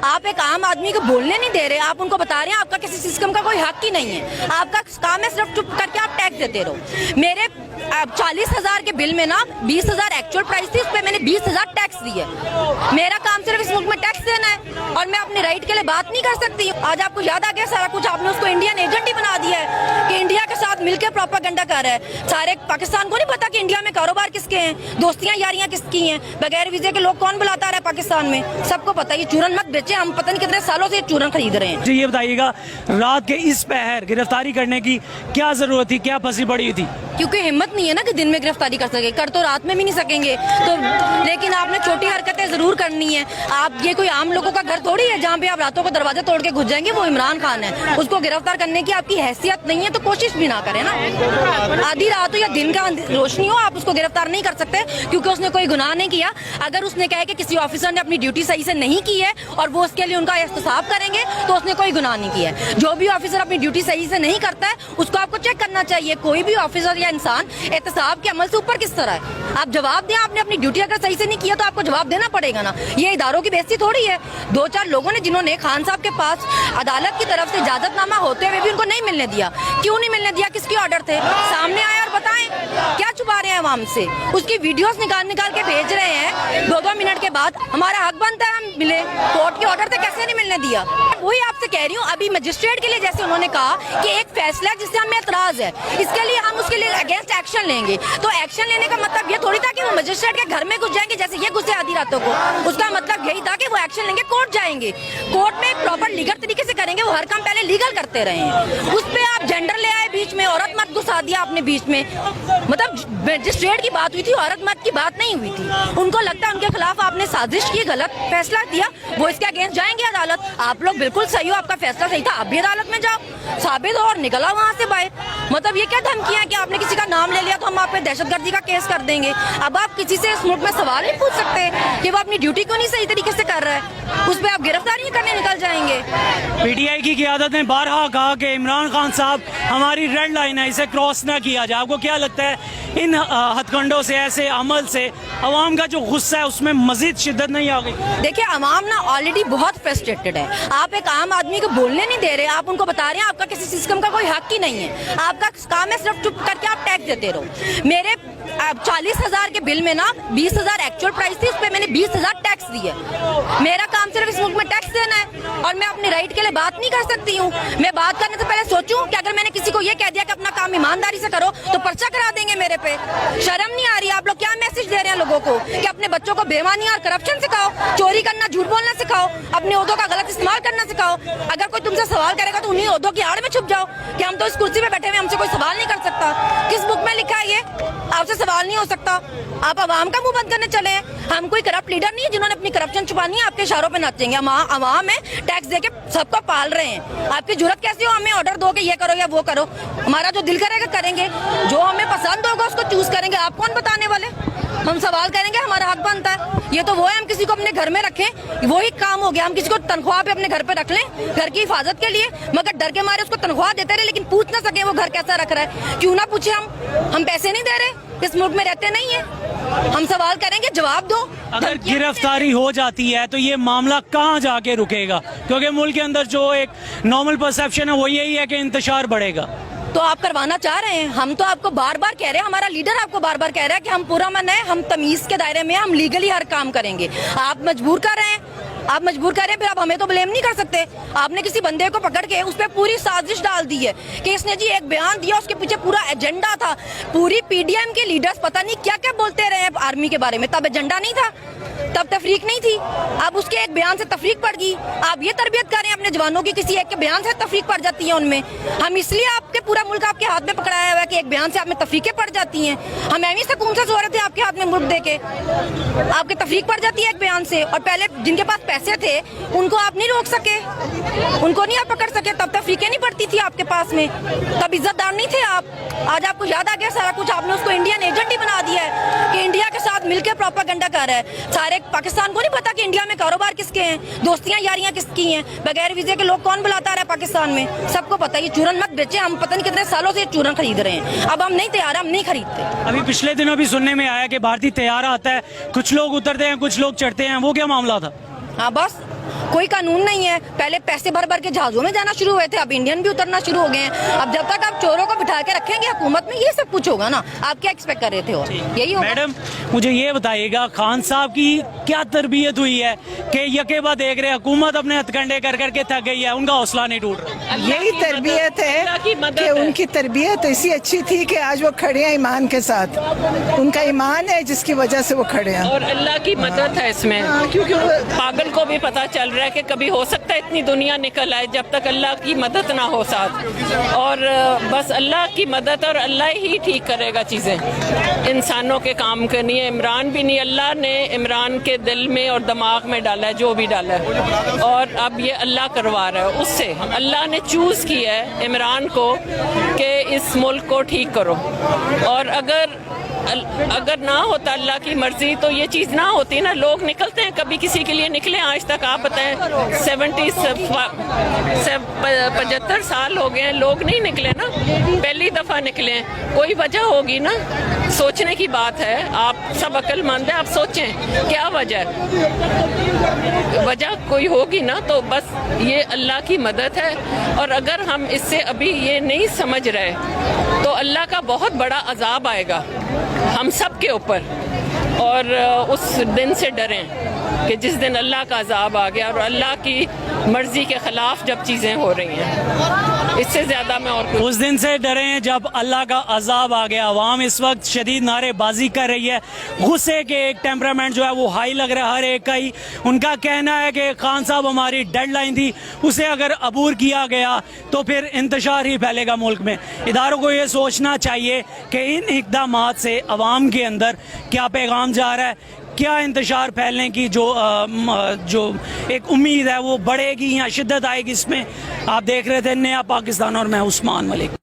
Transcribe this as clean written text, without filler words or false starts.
आप एक आम आदमी को बोलने नहीं दे रहे, आप उनको बता रहे हैं आपका किसी सिस्टम का कोई हक ही नहीं है। आपका काम है सिर्फ चुप करके आप टैक्स देते रहो। मेरे 40,000 के बिल में ना 20,000 एक्चुअल प्राइस थी, उस पर मैंने 20,000 टैक्स दिए। मेरा काम सिर्फ इस मुल्क में टैक्स देना है और मैं अपने राइट के लिए बात नहीं कर सकती। आज आपको याद आ गया सारा कुछ, आपने उसको इंडियन एजेंट ही बना दिया है कि इंडिया के साथ मिलकर प्रोपेगेंडा कर रहा है। सारे पाकिस्तान को नहीं पता कि इंडिया में कारोबार किसके हैं, दोस्तियां यारियां किसकी हैं, बगैर वीजे के लोग कौन बुलाता रहा है पाकिस्तान में, सबको पता है। ये चूरन मत बेचे, हम पता नहीं कितने सालों से ये चूरन खरीद रहे हैं। जी ये बताइएगा, रात के इस पहर गिरफ्तारी करने की क्या जरूरत थी, क्या फंसी पड़ी थी? क्योंकि हिम्मत नहीं है ना कि दिन में गिरफ्तारी कर सके, कर तो रात में भी नहीं सकेंगे तो, लेकिन आपने छोटी हरकतें जरूर करनी है। आप ये कोई आम लोगों का घर थोड़ी है जहाँ पे आप रातों को दरवाजा तोड़ के घुस जाएंगे। वो इमरान खान है, उसको गिरफ्तार करने की आपकी हैसियत नहीं है तो कोशिश भी ना करें ना। आधी रात हो या दिन का रोशनी हो, आप उसको गिरफ्तार नहीं कर सकते क्योंकि उसने कोई गुनाह नहीं किया। अगर उसने कहा कि किसी ऑफिसर ने अपनी ड्यूटी सही से नहीं की है और वो उसके लिए उनका एहतसाब करेंगे तो उसने कोई गुनाह नहीं किया है। जो भी ऑफिसर अपनी ड्यूटी सही से नहीं करता है उसको आपको चेक करना चाहिए। कोई भी ऑफिसर या इंसान एहतसाब के अमल से ऊपर किस तरह है। आप जवाब दें, आपने अपनी ड्यूटी अगर सही से नहीं किया तो आपको जवाब देना पड़ेगा ना। ये इदारों की बेइज्जती थोड़ी है। 2-4 लोगों ने जिन्होंने खान साहब के पास अदालत की तरफ से इजाजतनामा होते हुए भी उनको नहीं मिलने दिया। क्यों नहीं मिलने दिया, किसके ऑर्डर थे? सामने आए और बताएं, क्या छुपा रहे हैं आवाम से? उसकी वीडियोस निकाल के भेज रहे हैं 2-2 मिनट के बाद। हमारा हक बनता है हम मिले, कोर्ट के ऑर्डर थे, कैसे नहीं मिलने दिया? वही आपसे कह रही हूँ, अभी मजिस्ट्रेट के लिए जैसे उन्होंने कहा कि एक फैसला है जिससे हमें एतराज है, इसके लिए हम उसके लिए अगेंस्ट एक्शन लेंगे। तो एक्शन लेने का मतलब ये थोड़ी था कि वो मजिस्ट्रेट के घर में घुस जाएंगे जैसे ये घुसे आधी रातों को। उसका मतलब यही था कि वो एक्शन लेंगे, कोर्ट जाएंगे, कोर्ट में प्रॉपर लीगल तरीके से करेंगे। वो हर काम पहले लीगल करते रहे हैं। उस पे आप जेंडर ले आए बीच में, औरत मत घुसा दिया आपने बीच में। मतलब मजिस्ट्रेट की बात हुई थी, औरत मत की बात नहीं हुई थी। उनको लगता है उनके खिलाफ आपने साजिश की, गलत फैसला दिया, वो इसके अगेंस्ट जाएंगे अदालत। आप लोग बिल्कुल सही हो, आपका फैसला सही था, आप भी अदालत में जाओ, साबित हो और निकला वहाँ से बाहर। मतलब ये क्या धमकियां है कि आपने किसी का नाम ले लिया तो हम आप पे दहशतगर्दी का केस कर देंगे। अब आप किसी से इस मुल्क में सवाल नहीं पूछ सकते कि वो अपनी ड्यूटी क्यों नहीं सही तरीके से कर रहा है, उस पर आप गिरफ्तारी करने निकल जाएंगे। पीटीआई की क़यादत ने बारहा कहा कि इमरान खान साहब हमारी रेड लाइन है, इसे क्रॉस ना किया जाए। आपको क्या लगता है इन हथकंडों से, ऐसे अमल से अवाम का जो गुस्सा है उसमें मजीद शिद्दत नहीं आ गई? देखिए, अवाम ना ऑलरेडी बहुत फ्रस्ट्रेटेड है। आप एक आम आदमी को बोलने नहीं दे रहे, आप उनको बता रहे हैं आपका किसी सिस्टम का कोई हक ही नहीं है। आपका काम है सिर्फ चुप करके आप टैक्स देते रहो। मेरे 40,000 के बिल में ना 20,000 एक्चुअल प्राइस थी, उस पर मैंने 20,000 टैक्स दिए। मेरा काम सिर्फ इस मुल्क में टैक्स देना है और मैं अपने राइट के लिए बात नहीं कर सकती हूँ। मैं बात करने से पहले सोचूं कि अगर मैंने किसी को ये कह दिया कि अपना काम ईमानदारी से करो तो पर्चा करा देंगे मेरे पे। शर्म नहीं आ रही? आप लोग क्या मैसेज दे रहे हैं लोगों को कि अपने बच्चों को बेईमानी और करप्शन सिखाओ, चोरी करना, झूठ बोलना सिखाओ, अपने ओहदों का गलत इस्तेमाल करना सिखाओ। अगर कोई तुमसे सवाल करेगा तो उन्हीं ओहदों की आड़ में छुप जाओ कि हम तो इस कुर्सी पे बैठे हुए, हमसे कोई सवाल नहीं कर सकता। किस बुक में लिखा है ये? आपसे सवाल नहीं हो सकता। आप आवाम का मुंह बंद करने चले हैं। हम कोई करप्ट लीडर नहीं है जिन्होंने अपनी करप्शन छुपानी है, आपके इशारों पे नाचेंगे। हम आवाम है, टैक्स देके सबको पाल रहे हैं। आपकी जरूरत कैसी हो हमें ऑर्डर दो कि ये करो या वो करो? हमारा जो दिल करेगा करेंगे, जो हमें पसंद होगा उसको चूज करेंगे। आप कौन बताने वाले? हम सवाल करेंगे, हमारा हक बनता है। ये तो वो है, हम किसी को अपने घर में रखें, वही काम हो गया। हम किसी को तनख्वाह पे अपने घर पे रख लें घर की हिफाजत के लिए, मगर डर के मारे उसको तनख्वाह देते रहे लेकिन पूछ ना सके वो घर कैसा रख रहा है। क्यों ना पूछे? हम पैसे नहीं दे रहे, इस मुल्क में रहते नहीं है। हम सवाल करेंगे, जवाब दो। अगर गिरफ्तारी हो जाती है तो ये मामला कहाँ जाके रुकेगा? क्योंकि मुल्क के अंदर जो एक नॉर्मल परसेप्शन है वो यही है कि इंतशार बढ़ेगा। तो आप करवाना चाह रहे हैं? हम तो आपको बार बार कह रहे हैं, हमारा लीडर आपको बार बार कह रहा है कि हम पूरा मन है, हम तमीज के दायरे में, हम लीगली हर काम करेंगे। आप मजबूर कर रहे हैं, आप मजबूर करें, फिर आप हमें तो ब्लेम नहीं कर सकते। आपने किसी बंदे को पकड़ के उस पर पूरी साजिश डाल दी है कि इसने जी एक बयान दिया, उसके पीछे पूरा एजेंडा था। पूरी पीडीएम के लीडर्स पता नहीं क्या क्या बोलते रहे आर्मी के बारे में। तब एजेंडा नहीं था, तब तफरीक नहीं थी। अब उसके एक बयान से तफरीक पड़ गई। आप ये तरबियत करें अपने जवानों की, किसी एक के बयान से तफरीक पड़ जाती है उनमें। हम इसलिए आपके पूरा मुल्क आपके हाथ में पकड़ाया हुआ है कि एक बयान से आप में तफरीकें पड़ जाती हैं। हम एवं सुकून से सो रहे थे आपके हाथ में मुल्क दे के, आपके तफरीक पड़ जाती है एक बयान से। और पहले जिनके पास पैसे थे उनको आप नहीं रोक सके, उनको नहीं आप पकड़ सके, तब तफरीकें नहीं पड़ती थी आपके पास में, तब इज्जतदार नहीं थे आप। आज आपको याद आ गया सारा कुछ, आपने उसको इंडियन एजेंट ही बना दिया है कि इंडिया के साथ मिलकर प्रोपेगेंडा कर रहा है। सारे पाकिस्तान को नहीं पता कि इंडिया में कारोबार किसके हैं, दोस्तियां यारियां किसकी हैं, बगैर वीजे के लोग कौन बुलाता रहा है पाकिस्तान में, सबको पता है। ये चूरन मत बेचे, हम पता नहीं कितने सालों से ये चूरन खरीद रहे हैं। अब हम नहीं तैयार, हम नहीं खरीदते। अभी पिछले दिनों भी सुनने में आया कि भारतीय तैयारा आता है, कुछ लोग उतरते हैं, कुछ लोग चढ़ते हैं, वो क्या मामला था? हाँ बस कोई कानून नहीं है। पहले पैसे भर भर के जहाजों में जाना शुरू हुए थे, अब इंडियन भी उतरना शुरू हो गए हैं। अब जब तक आप चोरों को बिठा के रखेंगे हुकूमत में, ये सब कुछ होगा ना। आप क्या एक्सपेक्ट कर रहे थे? और यही होगा। मैडम मुझे ये बताइएगा, खान साहब की क्या तरबियत हुई है कि यकेबा देख रहे हुकूमत अपने हथकंडे कर करके थक गई है, उनका हौसला नहीं टूट रहा? यही तरबियत है कि उनकी तरबियत ऐसी अच्छी थी कि आज वो खड़े हैं ईमान के साथ। उनका ईमान है जिसकी वजह से वो खड़े हैं, और अल्लाह की मदद है इसमें। क्योंकि पागल को भी पता चल रहा है कि कभी हो सकता है इतनी दुनिया निकल आए जब तक अल्लाह की मदद ना हो साथ। और बस अल्लाह की मदद, और अल्लाह ही ठीक करेगा चीज़ें। इंसानों के काम करनी है। इमरान भी नहीं, अल्लाह ने इमरान के दिल में और दिमाग में डाला है जो भी डाला है, और अब ये अल्लाह करवा रहा है उससे। अल्लाह ने चूज़ किया है इमरान को कि इस मुल्क को ठीक करो, और अगर ना होता अल्लाह की मर्जी तो ये चीज़ ना होती ना। लोग निकलते हैं, कभी किसी के लिए निकले आज तक? आप बताएं, 75 साल हो गए हैं, लोग नहीं निकले ना, पहली दफ़ा निकले हैं। कोई वजह होगी ना, सोचने की बात है। आप सब अक्लमंद हैं, आप सोचें क्या वजह है। वजह कोई होगी ना, तो बस ये अल्लाह की मदद है। और अगर हम इससे अभी ये नहीं समझ रहे तो अल्लाह का बहुत बड़ा अजाब आएगा हम सब के ऊपर, और उस दिन से डरें कि जिस दिन अल्लाह का अजाब आ गया और अल्लाह की मर्जी के खिलाफ जब चीज़ें हो रही हैं। इससे ज़्यादा मैं और उस दिन से डरें जब अल्लाह का अजाब आ गया। अवाम इस वक्त शदीद नारेबाजी कर रही है, गुस्से के एक टेम्परामेंट जो है वो हाई लग रहा है हर एक का ही। उनका कहना है कि खान साहब हमारी डेडलाइन थी, उसे अगर अबूर किया गया तो फिर इंतशार ही फैलेगा मुल्क में। इदारों को ये सोचना चाहिए कि इन इक़दामात से अवाम के अंदर क्या पैगाम जा रहा है, क्या इंतशार फैलने की जो एक उम्मीद है वो बढ़ेगी या शिद्दत आएगी इसमें। आप देख रहे थे नया पाकिस्तान और मैं उस्मान मलिक।